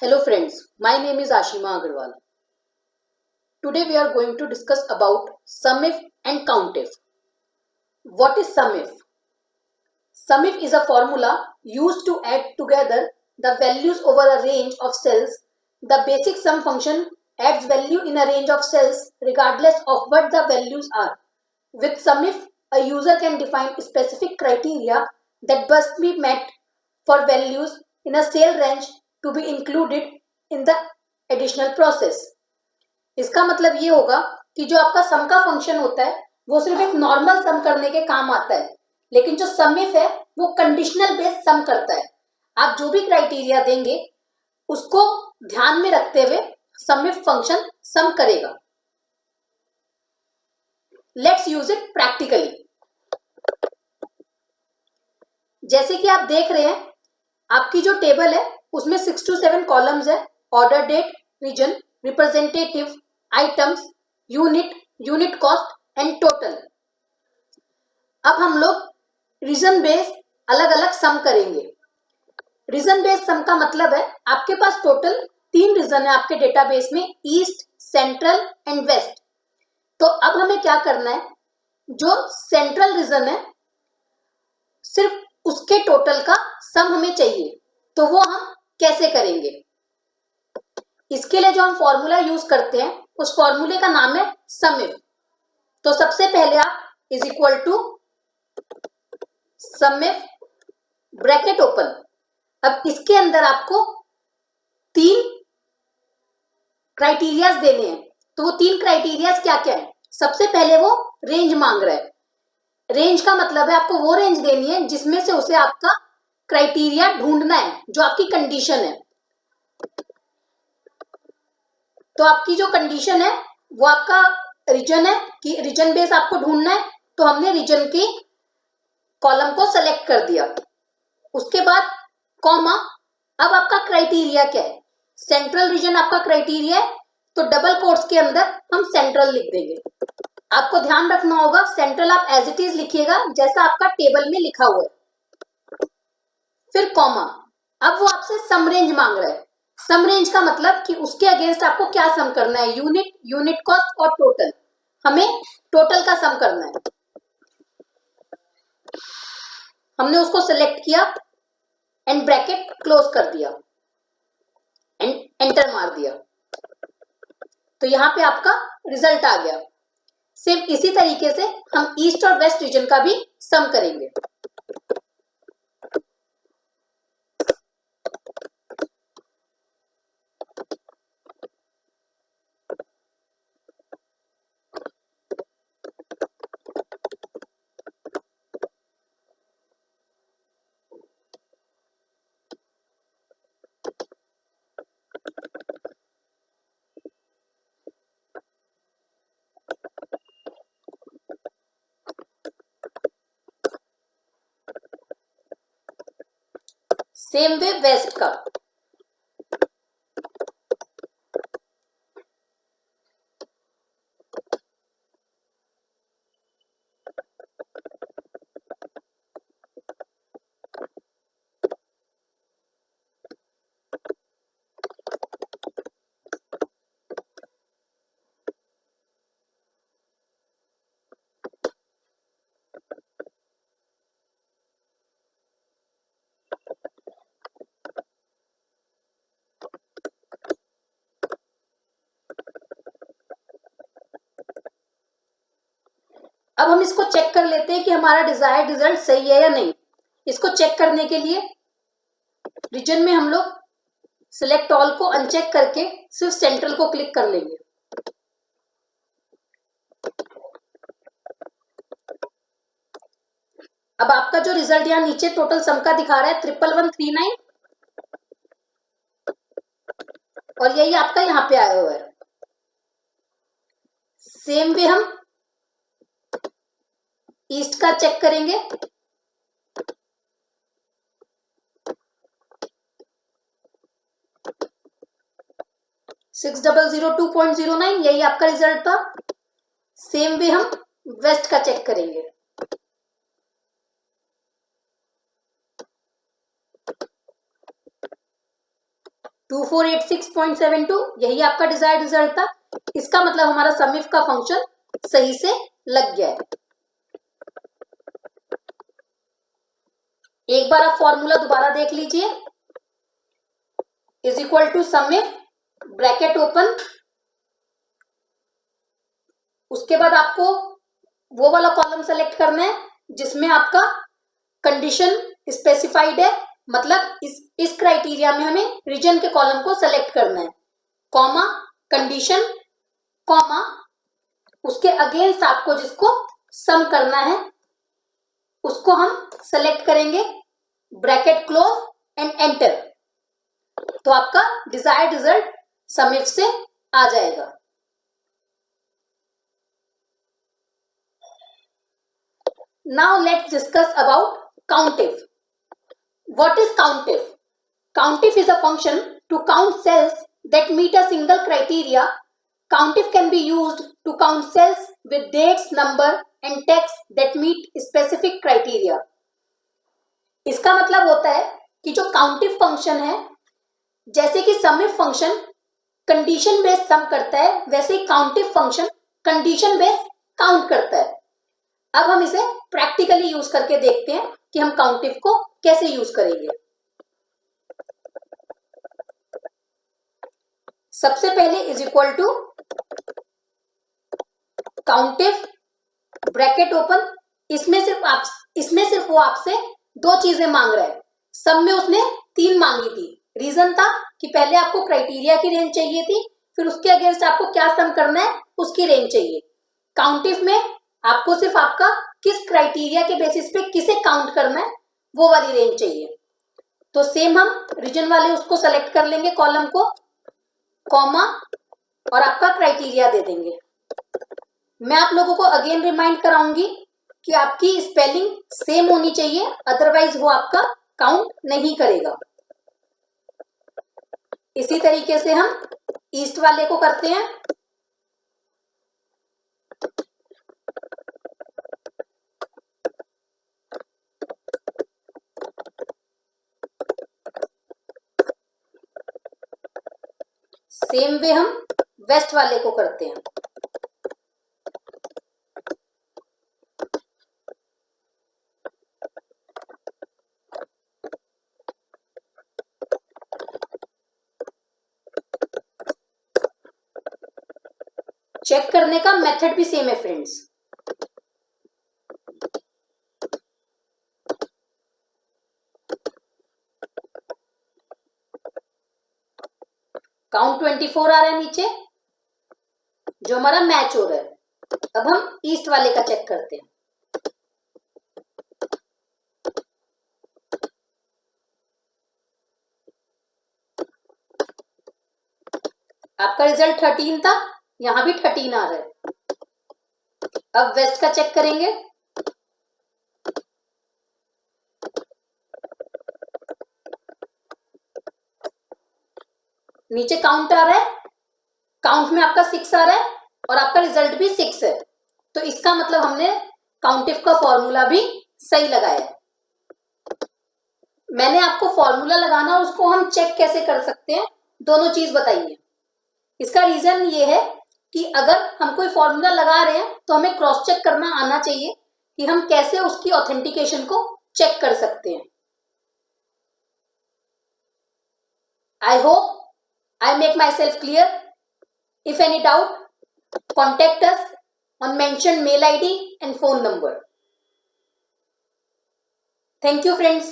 Hello friends, my name is Ashima Agarwal. Today we are going to discuss about SUMIF and COUNTIF. What is SUMIF? SUMIF is a formula used to add together the values over a range of cells. The basic sum function adds value in a range of cells regardless of what the values are. With SUMIF, a user can define specific criteria that must be met for values in a cell range to be included in the additional process. इसका मतलब ये होगा कि जो आपका सम का function होता है वो सिर्फ एक नॉर्मल सम करने के काम आता है, लेकिन जो समिफ है वो कंडीशनल बेस्ड सम करता है. आप जो भी क्राइटेरिया देंगे उसको ध्यान में रखते हुए समिफ फंक्शन सम करेगा. Let's use it practically. जैसे कि आप देख रहे हैं आपकी जो टेबल है उसमें 6 to 7 कॉलम्स है. Order date, region, representative, items, unit, unit cost and total. अब हम लोग रीजन बेस्ड अलग अलग सम करेंगे. रीजन बेस्ड सम का मतलब है आपके पास टोटल 3 रीजन है आपके डेटाबेस में, ईस्ट, सेंट्रल एंड वेस्ट. तो अब हमें क्या करना है, जो सेंट्रल रीजन है सिर्फ उसके टोटल का सम हमें चाहिए. तो वो हम कैसे करेंगे, इसके लिए जो हम फॉर्मूला यूज करते हैं उस फॉर्मूले का नाम है समिफ. तो सबसे पहले आप is equal to sumif bracket open. अब इसके अंदर आपको 3 क्राइटेरियाज देने हैं. तो वो 3 क्राइटेरियाज क्या क्या है. सबसे पहले वो रेंज मांग रहा है. रेंज का मतलब है आपको वो रेंज देनी है जिसमें से उसे आपका क्राइटेरिया ढूंढना है, जो आपकी कंडीशन है. तो आपकी जो कंडीशन है वो आपका रीजन है कि रीजन बेस आपको ढूंढना है. तो हमने रीजन की कॉलम को सेलेक्ट कर दिया. उसके बाद कॉमा. अब आपका क्राइटेरिया क्या है, सेंट्रल रीजन आपका क्राइटेरिया है, तो डबल कोट्स के अंदर हम सेंट्रल लिख देंगे. आपको ध्यान रखना होगा सेंट्रल आप एज इट इज लिखिएगा जैसा आपका टेबल में लिखा हुआ है. फिर कॉमा. अब वो आपसे सम रेंज मांग रहा है. सम रेंज का मतलब कि उसके अगेंस्ट आपको क्या सम करना है, यूनिट, यूनिट कॉस्ट और टोटल. हमें टोटल का सम करना है. हमने उसको सिलेक्ट किया एंड ब्रैकेट क्लोज कर दिया एंड एंटर मार दिया. तो यहां पे आपका रिजल्ट आ गया. सेम इसी तरीके से हम ईस्ट और वेस्ट रीजन का भी सम करेंगे. सेम वे वेस्ट का. अब हम इसको चेक कर लेते हैं कि हमारा डिजायर्ड रिजल्ट सही है या नहीं. इसको चेक करने के लिए रीजन में हम लोग सिलेक्ट ऑल को अनचेक करके सिर्फ सेंट्रल को क्लिक कर लेंगे. अब आपका जो रिजल्ट यहाँ नीचे टोटल सम का दिखा रहा है 11139 और यही आपका यहाँ पे आया हुआ है. सेम वे हम ईस्ट का चेक करेंगे. $6002.09 यही आपका रिजल्ट था. सेम वे हम वेस्ट का चेक करेंगे. 2486.72, यही आपका डिजायर्ड रिजल्ट था। इसका मतलब हमारा सम इफ का फंक्शन सही से लग गया है। एक बार आप फॉर्मूला दोबारा देख लीजिए। Is equal to sum if, bracket open, उसके बाद आपको वो वाला कॉलम सेलेक्ट करना है जिसमें आपका कंडीशन स्पेसिफाइड है, मतलब इस क्राइटेरिया में हमें रीजन के कॉलम को सेलेक्ट करना है, कॉमा कंडीशन, कॉमा उसके अगेंस्ट आपको जिसको सम करना है उसको हम सेलेक्ट करेंगे, ब्रैकेट क्लोज एंड एंटर। तो आपका डिजायर्ड रिजल्ट सम इफ से आ जाएगा। Now let's discuss about COUNTIF. What is COUNTIF? COUNTIF is a function to count cells that meet a single criteria. COUNTIF can be used to count cells with dates, number and text that meet specific criteria. इसका मतलब होता है कि जो COUNTIF function है, जैसे कि SUMIF function condition based सम करता है, वैसे ही COUNTIF function condition based count करता है। अब हम इसे प्रैक्टिकली यूज करके देखते हैं कि हम काउंटिफ को कैसे यूज करेंगे। सबसे पहले is equal to countif, bracket open. इसमें सिर्फ वो आपसे दो चीजें मांग रहा है। सब में उसने 3 मांगी थी। रीजन था कि पहले आपको क्राइटेरिया की रेंज चाहिए थी, फिर उसके अगेंस्ट आपको क्या सम करना है उसकी रेंज चाहिए। काउंटिफ में आपको सिर्फ आपका किस क्राइटेरिया के बेसिस पे किसे काउंट करना है वो वाली रेंज चाहिए। तो सेम हम रीजन वाले उसको सेलेक्ट कर लेंगे, कॉलम को, कॉमा और आपका क्राइटेरिया दे देंगे। मैं आप लोगों को अगेन रिमाइंड कराऊंगी कि आपकी स्पेलिंग सेम होनी चाहिए, अदरवाइज वो आपका काउंट नहीं करेगा। इसी तरीके से हम ईस्ट वाले को करते हैं। सेम वे हम वेस्ट वाले को करते हैं। चेक करने का मेथड भी सेम है फ्रेंड्स। काउंट 24 आ रहा है नीचे, जो हमारा मैच हो रहा है। अब हम ईस्ट वाले का चेक करते हैं। आपका रिजल्ट 13 था, यहां भी 13 आ रहा है। अब वेस्ट का चेक करेंगे। नीचे काउंट आ रहा है, काउंट में आपका 6 आ रहा है और आपका रिजल्ट भी 6 है। तो इसका मतलब हमने काउंटिफ का फॉर्मूला भी सही लगाया है। मैंने आपको फॉर्मूला लगाना और उसको हम चेक कैसे कर सकते हैं, दोनों चीज बताइए। इसका रीजन ये है कि अगर हम कोई फॉर्मूला लगा रहे हैं तो हमें क्रॉस चेक करना आना चाहिए कि हम कैसे उसकी ऑथेंटिकेशन को चेक कर सकते हैं। I hope I make myself clear. If any doubt, contact us on mentioned mail ID and phone number. Thank you friends.